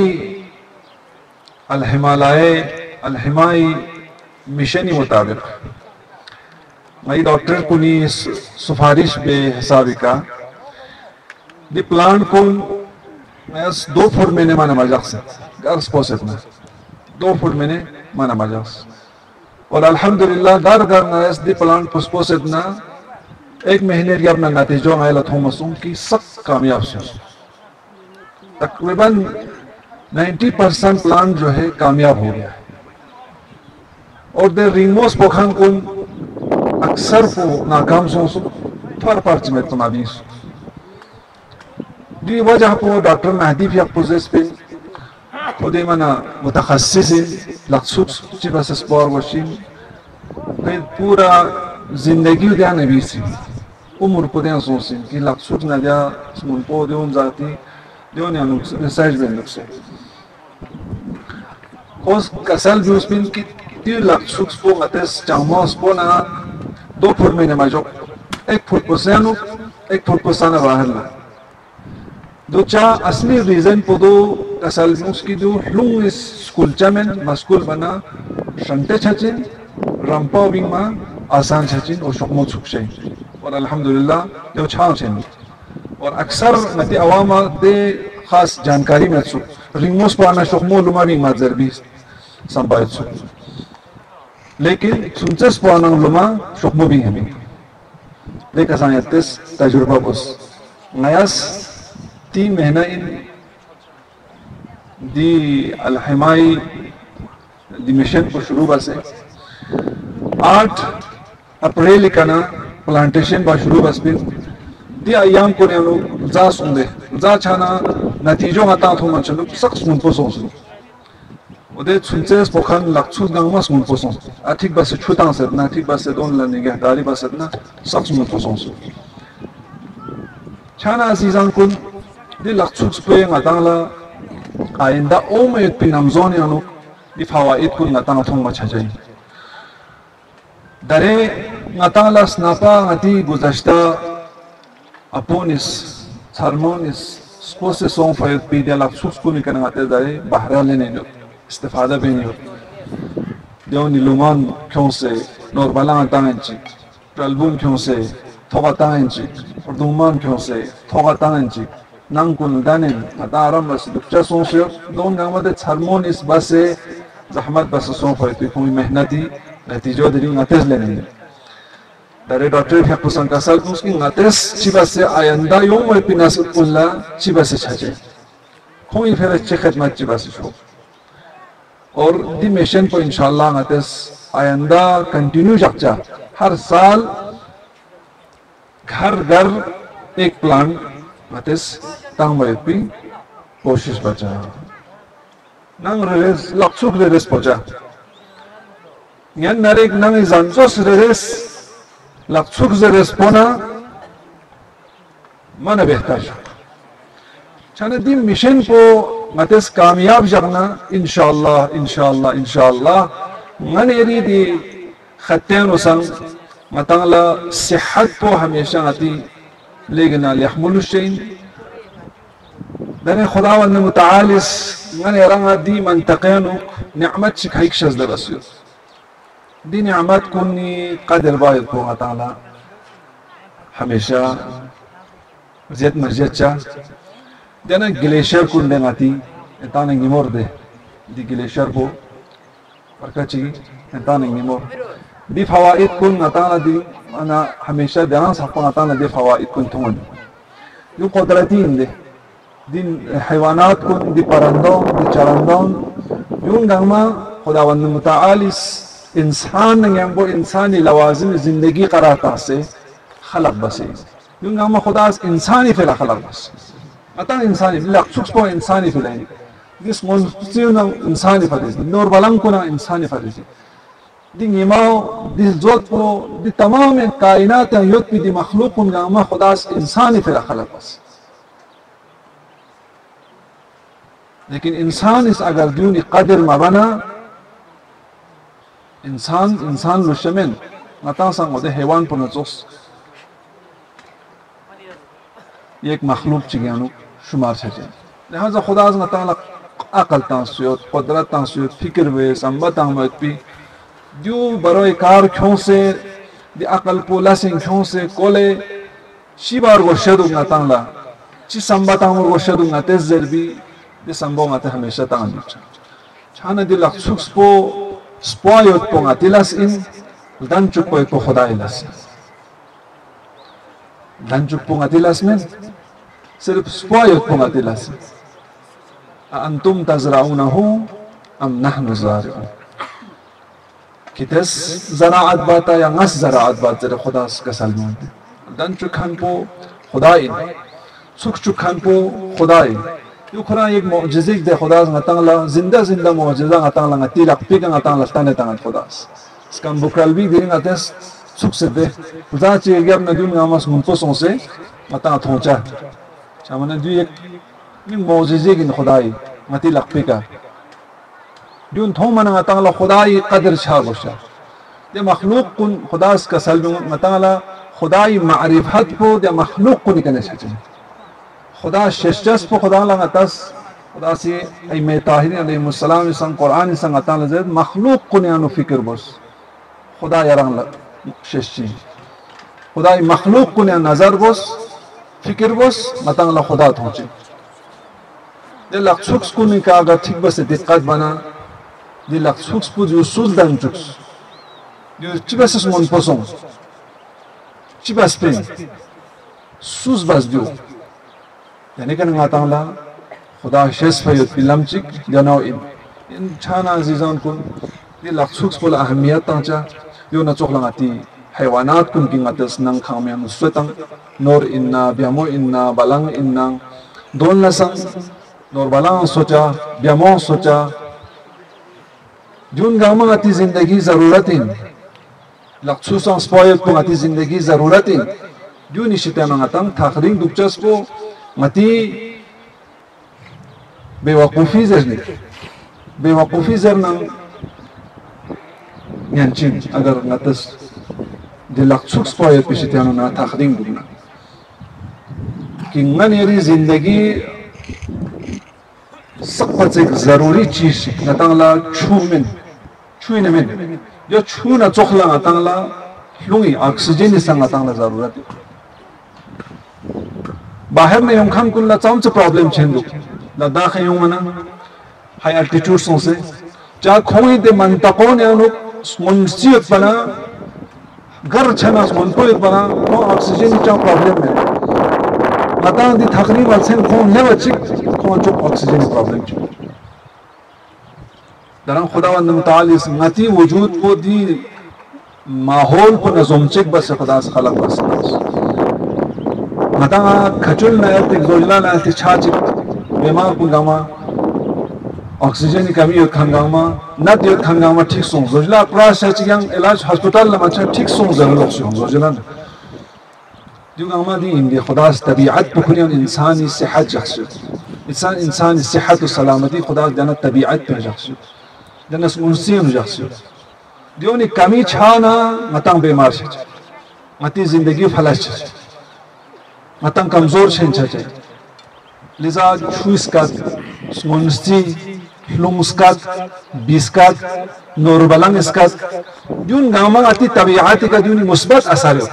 अलहिमाई मिशनी मुताबिक नई डॉक्टर कुनी सिफारिश बे हिसाबिका दी प्लान को 2 फुट मैंने माना मजाक से गर्स पोसेट में 2 फुट मैंने माना मजाक और अल्हम्दुलिल्लाह दार करना दी प्लान पोसेट ना 1 महीने की अपना नतीजों आया थोमसों की सब कामयाब से तकरीबन 90% प्लान जो है कामयाब हो गया है और दे रिमोस पोखान को अक्सर को नाकाम सो फर पर्च में तुम्हारी दी वजह को डॉक्टर महदी भी अपोजिस पे खुद मना मुतखस्सिस लक्सुक्स चिबस स्पोर वशिन फिर पूरा जिंदगी उद्या नबी सी उम्र को दें सोचिन कि लक्सुक्स न दिया स्मूल पो देउन जाती देउन या नुक्स रिसर्च में नुक्स कोस कसल जूस पिन की ती लक्सुक्स को मतेस चामोस को ना 2 फुट में ने माजो 1 फुट को सेनु 1 फुट को साना बाहर ला दो चा असली रीजन को दो कसल की दो लुंग इस स्कूल चमें मस्कूल बना शंटे छचिन रंपा विंग मा आसान छचिन और शुक्मो छुकशे और अल्हम्दुलिल्लाह जो छाव छेन और अक्सर नती अवामा दे खास जानकारी में छु रिंगोस पाना शुक्मो लुमा विंग मा जरबी संपायत छु लेकिन सुनचस पाना लुमा शुक्मो भी हमें लेकिन सायंतिस तजुर्बा बस नयास 3 महीना इन दी अलहिमाई दी मिशन को शुरू बसे 8 अप्रैल का ना प्लांटेशन बा शुरू बस फिर दी अयाम को ने लोग जा सुनदे जा छाना नतीजों आता थो मंचलो सख्त सुन को सोच उदे सुनचे पोखन लक्ष्य गंगमा सुन को सोच ठीक बस छुता से ना ठीक बस दोन लने के दारी बस ना सख्त सुन को सोच छाना अजीजान कुन दी लक्सुक्स पे ngataala आइंदा ओ में पिनमजोन यानो दी फवाइद को ngataala थोंग मछजई दरे ngataala स्नापा ngati गुज़श्ता अपोनिस हार्मोनिस स्कोसे सों फायद पे दी लक्सुक्स को निकन ngate दरे बहरा लेने नो इस्तेफादा भी नहीं हो देव निलुमान क्यों से नॉर्मला तांची प्रल्बुन क्यों से थोगा तांची और दुमान क्यों से थोगा तांची नंकुल दानिन अतारम बस दुक्चा सोंफियो दोन गामदे हार्मोन इस बसे जहमत बस सोंफियो तो कोई मेहनती नतीजों दरी ngtes लेने dari डॉक्टर के पुसन का साल उसकी ngtes चिबा से आयंदा यों में पिनास उल्ला चिबा से छाचे कोई फिर अच्छी खिदमत चिबा से शो और दी मिशन को इंशाल्लाह ngtes आयंदा कंटिन्यू जाचा हर साल घर घर एक plan ngtes tang bayat pi कोशिश बचा नंग रेस लक्सुक रेस पचा यान नरेक नंग जानसोस रेस लक्सुक रेस पोना मन बेहतर छाने दी मिशन को ngtes कामयाब जगना इंशाअल्लाह इंशाअल्लाह इंशाअल्लाह मन यरी दी खत्तेन उसंग मतंगला सेहत को हमेशा आती लेकिन यहमुल शैन दने खुदावंद मुतआलिस मन यरंगा दी मंतक़ेनु निअमत शिखाइक शज़ दरसियो दी निअमत कुनी कदर बायद को ताला हमेशा ज़ियत मर्ज़ियत चा दने ग्लेशियर कुंडे नाती ताने गिमोर दे दी ग्लेशियर को परकची ताने गिमोर दी फवाइद कुन ताला दी अना हमेशा ध्यान सकूं ताला दी फवाइद कुन तुमन यो कुदरती इंदे दिन हैवानात को दी परंदों दी चरंदों यूं गंगमा खुदावंद मुताल इस इंसान को इंसानी लवाजिम जिंदगी कराता से खलक बसे यूं गंगमा खुदा इंसानी फिला खलक बस अतः इंसानी लक्ष्य को इंसानी फिलाएंगे दिस मोन्स्टियन इंसानी फरिज नोर बलंग को ना इंसानी फरिज दी निमाओ दिस जोत को दी तमाम कायनात युद्ध की दी मखलूक को गंगमा खुदा इंसानी फिला खलक बस लेकिन इंसान इस अगर दूनी कदर मबना इंसान लुशमेन नता संग दे हैवान पर नचोस एक मखलूक चिग्यानु शुमार छे लिहाजा खुदा ताला अकल तांसुयत कुदरत तांसुयत फिक्र वे संबत अहमद पी दू बरोय कार क्यों से दी अकल पोला सिंह क्यों से कोले शिबार गो शदु ताला ची संबत अहमद गो शदु नते जरबी दे संबो ngate हमेशा तांग छाना दि लक्सुक्स पो स्पोयत पो ngatilas in dan chupoy को खुदा इलास dan chupo ngatilas men सिर्फ स्पोयत पो ngatilas अंतुम तज़राउनहु अम नहनु ज़ारिऊन कितस ज़राअत बाता या ngस ज़राअत बात जरा खुदा का सलमान dan चुखान पो खुदाई सुख चुखान पो खुदाई यो खुदा एक मौजज़े दे खुदा ngataंगला जिंदा मौजज़ा ngataंगला ngati lakpi ka ngataंगला तने तंगत खुदा इसका बुकरलबी दे ngates सुख से दे खुदा चे गया अपना दुनिया ngamas मुनको सोंसे ngataंग थोंचा चामने दु एक मौजज़े की खुदाई ngati lakpi का दुन थों मन ngataंगला खुदाई कदर छा गोशा दे मखलूक कुन खुदा का सल्ब ngataंगला खुदाई मारिफत को दे मखलूक को निकने छचे खुदा शेषजस पर खुदा लगा तस खुदा से ऐ में ताहिरीन अलैहिस्सलाम संग कुरान संग अता लज़त मखलूक को ने फिक्र बस खुदा यरंग शेषजी खुदा मखलूक को ने नजर बस फिक्र बस मतंग खुदा थोचे दे लक्सुक्स को ने का अगर ठीक बस दिक्कत बना दे लक्सुक्स को जो सुल्तान चुक्स जो चिबस मन पोसों चिबस पे सुस बस जो यानी कि नगातांगला खुदा शेष फयुत पिलमचिक जनाओ इन छाना अजीजान कुन ये लक्सुक्स बोला अहमियत तांचा यो न चोखलांगाती हैवानात कुन की ngатस नंग खामिया नुस्वतंग नोर इन्ना ब्यामो इन्ना बलंग इन्ना दोन लसंग नोर बलंग सोचा ब्यामो सोचा जुन गामाती जिंदगी जरूरतिन लक्सुसां स्पोयत पुंगाती जिंदगी जरूरतिन जुन इशिता नगातांग थाखरिंग दुपचस को मती बेवकूफ़ी जर नंग यांचिन अगर नतस दिलक्सुक्स पाये पिछित्यानो ना थाखरिंग दुना कि ngani जिंदगी सकपच एक जरूरी चीज नतांगला छुइनमेन जो छू ना चोखला नतांगला लुंगी ऑक्सीजन संग नतांगला जरूरत बाहर में हम खान कुल्ला चांच प्रॉब्लम छेंदु लद्दाख यूं मना हाई एल्टीट्यूड से जा खोई दे मंतकों ने अनु मुंसियत बना घर छना मुंसियत बना तो ऑक्सीजन का प्रॉब्लम है लता दी तकरीब अलसेन खोन ले बचिक खोन जो ऑक्सीजन प्रॉब्लम छ दरन खुदावंद मुताल इस नती वजूद को दी माहौल को नज़म चेक बस खुदा से खलक बस मता खचुल ना एक जोजला ना एक छाची बीमार को गामा ऑक्सीजन की कमी हो खंगामा न दियो खंगामा ठीक सों जोजला प्रास चाहिए इलाज अस्पताल में अच्छा ठीक सों जरूरत से जोजला जो गामा दी इंडिया खुदा से तबीयत पुखनियन इंसानी सेहत जख्स इंसान सेहत और सलामती खुदा जन्नत तबीयत पे जख्स जन्नत मुंसियन जख्स दियो ने कमी छाना मता बीमार छ मती जिंदगी फलस छ मतंग कमजोर छे लिजा छुइसकात मुंस्ती लुमस्कात बिस्कात नोरबलंग इसकात जुन गामा आती तबीयत का जुन मुस्बत असर हो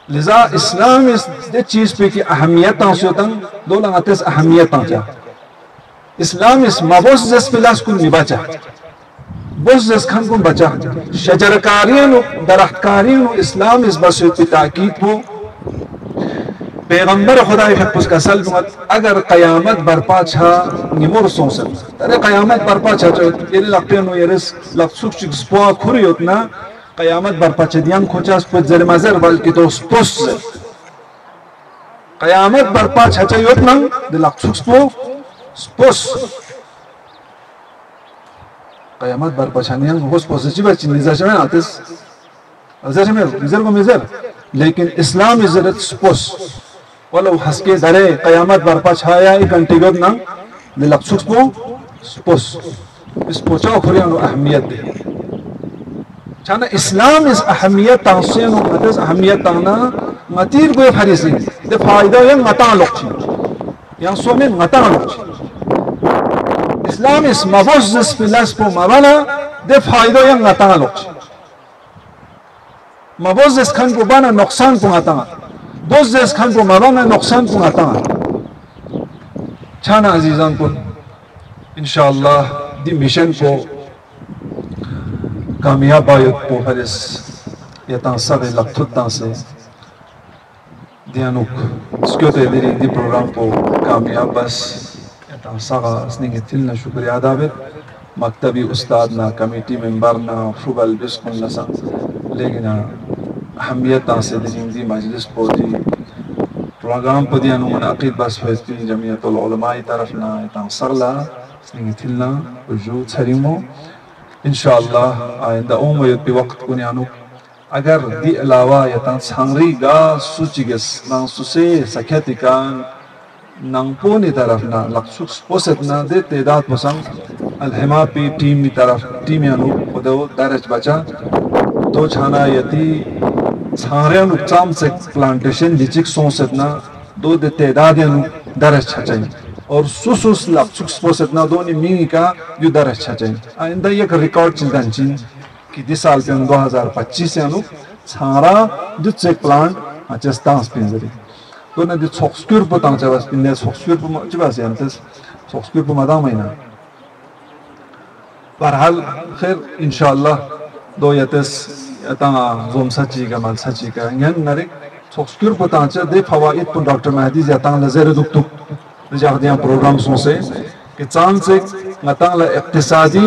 लिजा इस्लाम इस दे चीज पे की अहमियत तांसोतन दो लगातेस अहमियत तांचा इस्लाम इस मबोस जस पिलास कुन निबाचा बोस जस खान कुन बचा शजरकारियन दरख्तकारियन इस्लाम इस बस पे ताकीद हो पैगंबर खुदा फकुस का सल अगर क़यामत बरपा छा निमोर सोंसर अरे क़यामत बरपा छा जो ये लगते नो ये रिस लग सुख स्पोआ खुरी उतना क़यामत बरपा छा दियां खोचा स्पोज जर मज़र बल्कि तो स्पोस क़यामत बरपा छा चा उतना दे लग सुख स्पो स्पोस क़यामत बरपा छा नियां होस पॉजिटिव चीज़ निज़र में आतिस निज़र में निज़र को मिज़र लेकिन इस्लाम इज़रत स्पोस वाला हंसके दरे क़यामत बरपा छाया एक घंटे बाद ना ले लक्ष्य स्पोस इस पोचा खुरिया नो अहमियत दे चाना इस्लाम इस अहमियत तांसे नो मदस अहमियत ताना मतीर को फरिसी दे फायदा ये मता लोची yang suami mengatakan Islam is mabuzz pilas po mabana de faido yang mengatakan mabuzz kan po bana noksan po mengatakan buzz kan po mabana noksan po mengatakan chana azizan pun insyaallah di mission po कामयाब आयत po haris ya tansa de laktut tanse dianuk skyote diri di program po कामयाब बस ya tansa ga sningitil na shukriya adabet maktabi ustad na committee member na shubal biskun nasa लेकिन अहमियत tanse di majlis po di program po dianu munaqid bas festi jamiyatul ulama taraf na tansa la sningitil na wujud sarimo इंशाअल्लाह आइंदा उम्मीद पे वक्त को न्यानो अगर दी अलावा यतान सांगरी गा सुचिगस नंग सुसे सख्यातिकान नंग पोनी तरफ ना लक्ष्य पोसेत ना दे तेदाद पसंग अलहमा पे टीम की तरफ टीम यानो खुदो दरज बचा तो छाना यती सांगरे नुकसान से प्लांटेशन लिचिक सोसेत ना दो दे तेदाद यानो दरज छचाई और सुसुस लक्ष्य पोसेत ना दोनी मिंगी का यू दरज छचाई आइंदा एक रिकॉर्ड चिंतन चिन कि दिस साल पे 2025 से अनु सारा दुच से प्लांट अचस्तांस पिंजरी तो ना दि सोक्सक्यूर पतांग चवास पिंदे सोक्सक्यूर प चवास यांतस सोक्सक्यूर प मदा महीना बहरहाल खैर इंशाअल्लाह दो यतस यता जोम सच्ची का मल सच्ची का यन नरिक सोक्सक्यूर पतांग च दे फवाइद प डॉक्टर महदी यता नजर दुक्तुक जागदिया प्रोग्राम से कि चांद से ngataang la iqtisadi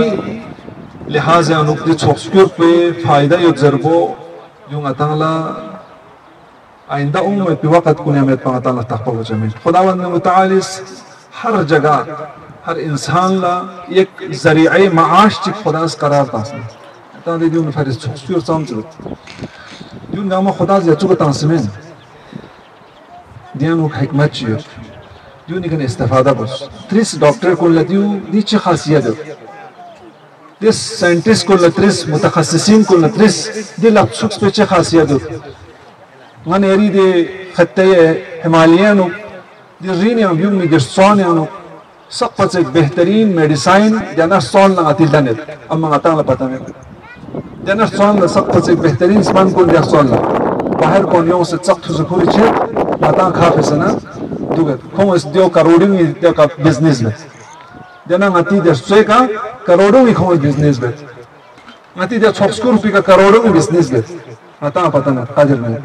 लिहाज अनुक्ति सोक्सक्यूर पे फायदा यो जरबो यो ngataang la आइंदा उम्मीद पे वक्त कुने में ngataang la तखबो जमीन खुदावंद मुतालिस हर जगह हर इंसान ला एक जरिए माश चिक खुदास करार तासने ता दे दियो फरिस सोक्सक्यूर समझ दियो नाम खुदा जे चुक तासमेन दियानो हिकमत चियो दियो निकन इस्तेफादा बस 30 डॉक्टर को लदियो नीचे खासियत दिस साइंटिस्ट को लत्रिस मुतखस्सिसीन को लत्रिस दे लक्ष्य पे चे खासियत मन एरी दे खत्ते हिमालयन दे रीनियम व्यू में दे सोनियन सब पच एक बेहतरीन मेडिसिन जना सोन ना अतिलने अम्मा आता ला पता में जना सोन ला सब पच एक बेहतरीन स्मान को दे सोन ला बाहर कोनियों से चक से खुली छे माता खाफे सना दुगत कौन इस दियो करोड़ों में दियो का बिजनेस में जना ngati दे सोए का करोड़ों में खोई बिजनेस में ngati दे 600 रुपए का करोड़ों में बिजनेस में माता पता ना काजल में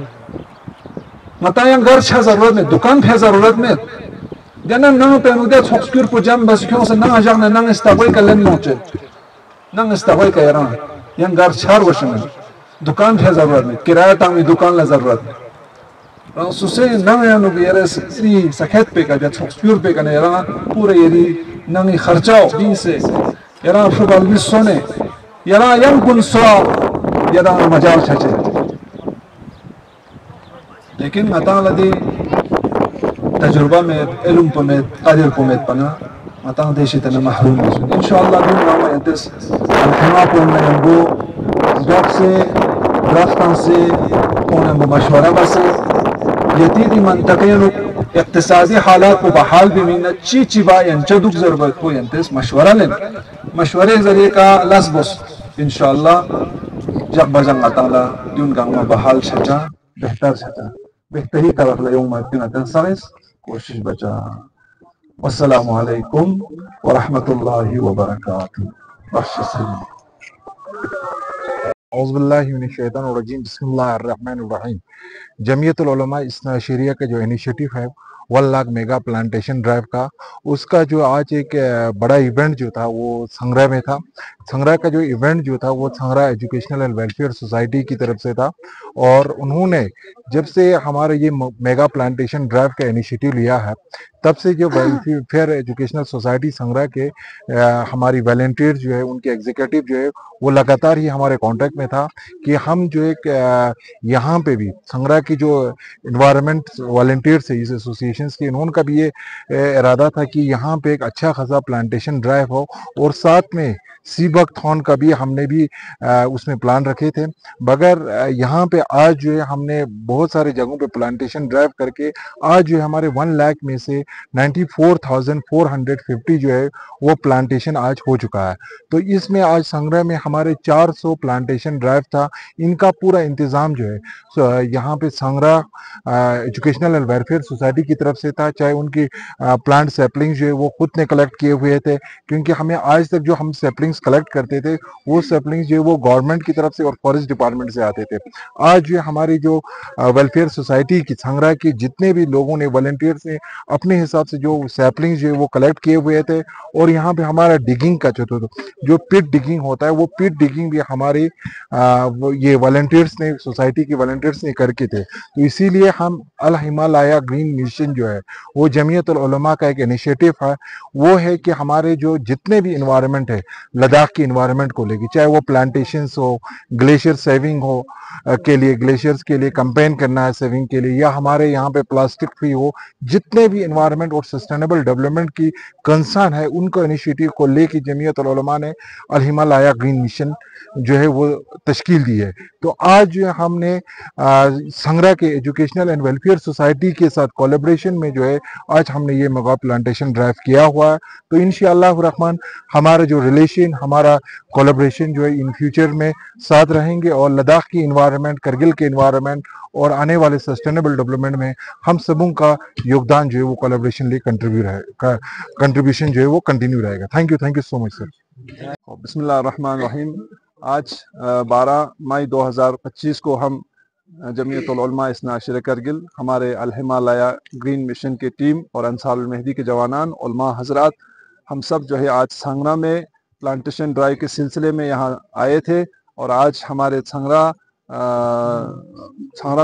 माता yang घर छा जरूरत में दुकान फे जरूरत में जना नंग पे नु दे 600 रुपए जम बस क्यों से नंग आजाग ने नंग इस्ताबई का लन नोचे नंग इस्ताबई का यार yang घर छार वर्ष में दुकान फे जरूरत में किराया तांग में दुकान ला जरूरत में सुसे नंग यानो बियरे सी सखेत पे का 600 रुपए का ने यार पूरे येरी नंगी खर्चाओ बीन से यारा फुबाल भी सोने यारा यंग कुन सो यारा मजाल छचे लेकिन मता लदी तजुर्बा में इल्म पे में कादिर पे में पना मता देशी तना महरूम इंशाअल्लाह दिन नाम यदस अलहमा पे में वो डॉक से रास्ता से कोने में मशवरा बसे यतीदी मंतक़े इक़्तिसादी हालात को बहाल भी मिलना ची बा यंचदुक ज़रूरत को यंतेस मशवरा ले मशवरे ज़रिए का लस्बस इंशाअल्लाह जब बजंग अताला यून गांव बहाल छचा बेहतरी तरफ ले यूं मत ना तंसाइस कोशिश बचा वस्सलामु अलैकुम व रहमतुल्लाहि व बरकातहू। औज़ुबिल्लाहिमिनश्शैतानिर्रजीम बिस्मिल्लाहिर्रहमानिर्रहीम। जमीयतुल उलमा इस्ना अशरिया का जो इनिशिएटिव है 1 लाख मेगा प्लांटेशन ड्राइव का, उसका जो आज एक बड़ा इवेंट जो था वो संग्रह में था। संग्रह का जो इवेंट जो था वो संग्रह एजुकेशनल एंड वेलफेयर सोसाइटी की तरफ से था, और उन्होंने जब से हमारे ये मेगा प्लांटेशन ड्राइव का इनिशिएटिव लिया है तब से जो वेलफेयर एजुकेशनल सोसाइटी संग्रह के हमारी वॉलंटियर जो है, उनके एग्जीक्यूटिव जो है वो लगातार ही हमारे कांटेक्ट में था कि हम जो एक यहाँ पे भी संग्रह की जो इन्वायरमेंट वॉलंटियर्स है इस एसोसिएशन के, इन्होंने भी ये इरादा था कि यहाँ पे एक अच्छा खासा प्लांटेशन ड्राइव हो, और साथ में सी बकथॉन का भी हमने भी उसमें प्लान रखे थे। मगर यहाँ पे आज जो है हमने बहुत सारे जगहों पे प्लांटेशन ड्राइव करके आज जो है हमारे 1 लाख में से 94,450 जो है वो प्लांटेशन आज हो चुका है। तो इसमें आज संग्रह में हमारे 400 प्लांटेशन ड्राइव था, इनका पूरा इंतज़ाम जो है यहाँ पे संग्रह एजुकेशनल एंड वेलफेयर सोसाइटी की तरफ से था। चाहे उनकी प्लांट सैपलिंग जो है वो खुद ने कलेक्ट किए हुए थे, क्योंकि हमें आज तक जो हम सैपलिंग्स कलेक्ट करते थे वो सैपलिंग्स जो है वो गवर्नमेंट की तरफ से और फॉरेस्ट डिपार्टमेंट से आते थे। आज जो हमारी जो वेलफेयर सोसाइटी की संग्रह के जितने भी लोगों ने वॉलंटियर्स ने अपने हिसाब से जो सैपलिंग्स जो है वो कलेक्ट किए हुए थे, और यहाँ पे हमारा डिगिंग का जो पिट डिगिंग होता है वो पिट डिगिंग भी हमारे ये वॉलंटियर्स ने, सोसाइटी के वॉलंटियर्स ने करके थे। तो इसीलिए हम अल हिमालया ग्रीन मिशन जो है वो जमीयतुल उलमा का एक इनिशिएटिव है, वो है कि हमारे जो जितने भी इन्वायरमेंट है लद्दाख की इन्वायरमेंट को लेके, चाहे वो प्लांटेशंस हो, ग्लेशियर सेविंग हो के लिए, ग्लेशियर्स के लिए कैंपेन करना है सेविंग के लिए, या हमारे यहाँ पे प्लास्टिक फ्री हो, जितने भी इन्वायरमेंट और सस्टेनेबल डेवलपमेंट की कंसर्न है उनको इनिशिएटिव को लेके जमीयतुल उलमा ने अल हिमालया ग्रीन मिशन जो है वो तश्कील दी है। तो आज जो हमने संग्रह के एजुकेशनल एंड वेलफेयर सोसाइटी के साथ कोलैबोरेशन में जो है आज हमने ये मेगा प्लांटेशन ड्राइव किया हुआ है। तो इंशाअल्लाह रहमान हमारा जो रिलेशन, हमारा कोलैबोरेशन जो है इन फ्यूचर में साथ रहेंगे, और लद्दाख की इन्वायरमेंट, करगिल के इन्वायरमेंट और आने वाले सस्टेनेबल डेवलपमेंट में हम सबों का योगदान जो है वो कोलैबोरेशन लिए कंट्रीब्यूशन जो है वो कंटिन्यू रहेगा। Thank you so much sir. बिस्मिल्लाहिर्रहमानिर्रहीम। आज 12 मई 2025 को हम जमीयतुल उलमा इस्ना अशरिया करगिल, हमारे अल हिमालया ग्रीन मिशन की टीम और अंसारुल मेहदी के जवानान, उलमा हजरात, हम सब जो है आज संग्रा में प्लांटेशन ड्राइव के सिलसिले में यहाँ आए थे। और आज हमारे संग्रा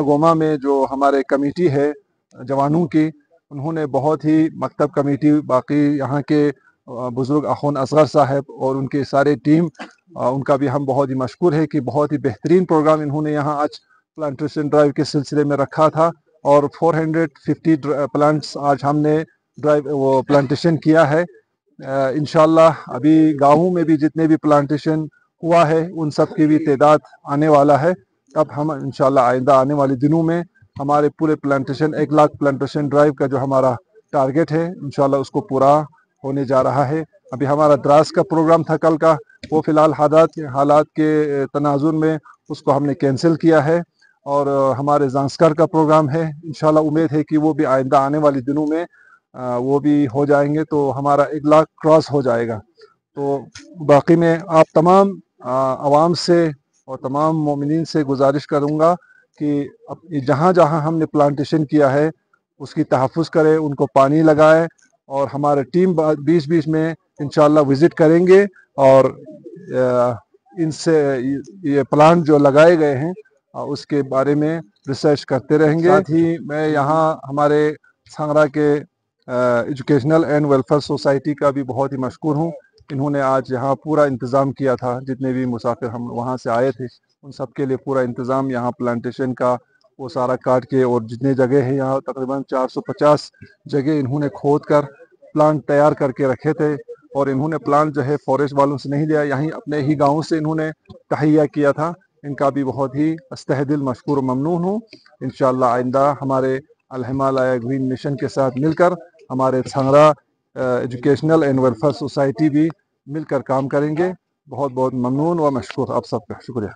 गोमा में जो हमारे कमेटी है जवानों की, उन्होंने बहुत ही मकतब कमेटी, बाकी यहाँ के बुजुर्ग अखून असगर साहब और उनके सारे टीम, उनका भी हम बहुत ही मशकूर है कि बहुत ही बेहतरीन प्रोग्राम इन्होंने यहाँ आज प्लांटेशन ड्राइव के सिलसिले में रखा था। और 450 प्लांट्स आज हमने वो प्लांटेशन किया है। इंशाल्लाह अभी गाँवों में भी जितने भी प्लांटेशन हुआ है उन सब की भी तादाद आने वाला है। अब हम इंशाल्लाह आइंदा आने वाले दिनों में हमारे पूरे प्लांटेशन 1 लाख प्लांटेशन ड्राइव का जो हमारा टारगेट है इंशाल्लाह उसको पूरा होने जा रहा है। अभी हमारा द्रास का प्रोग्राम था कल का, वो फिलहाल हालात के तनाजुर में उसको हमने कैंसिल किया है। और हमारे जांस्कर का प्रोग्राम है, इंशाल्लाह उम्मीद है कि वो भी आइंदा आने वाले दिनों में वो भी हो जाएंगे, तो हमारा 1 लाख क्रॉस हो जाएगा। तो बाकी में आप तमाम आवाम से और तमाम मोमिनीन से गुजारिश करूँगा कि जहाँ जहाँ हमने प्लांटेशन किया है उसकी तहफ़्फ़ुज़ करें, उनको पानी लगाएं, और हमारे टीम बीच बीच में इंशाल्लाह विज़िट करेंगे और इनसे ये प्लांट जो लगाए गए हैं उसके बारे में रिसर्च करते रहेंगे। साथ ही मैं यहाँ हमारे संग्रा के एजुकेशनल एंड वेलफेयर सोसाइटी का भी बहुत ही मशकूर हूँ। इन्होंने आज यहाँ पूरा इंतज़ाम किया था, जितने भी मुसाफिर हम वहाँ से आए थे उन सब के लिए पूरा इंतज़ाम यहाँ प्लांटेशन का वो सारा काट के, और जितने जगह है यहाँ तकरीबन 450 जगह इन्होंने खोद कर प्लांट तैयार करके रखे थे। और इन्होंने प्लांट जो है फॉरेस्ट वालों से नहीं लिया, यहीं अपने ही गाँव से इन्होंने तहैया किया था। इनका भी बहुत ही अस्तहदिल मशकूर व ममनून हूँ। इंशाअल्लाह आइंदा हमारे अल हिमालया ग्रीन मिशन के साथ मिलकर हमारे संग्रा एजुकेशनल एंड वेलफेयर सोसाइटी भी मिलकर काम करेंगे। बहुत बहुत ममनून व मशकूर आप सबका, शुक्रिया।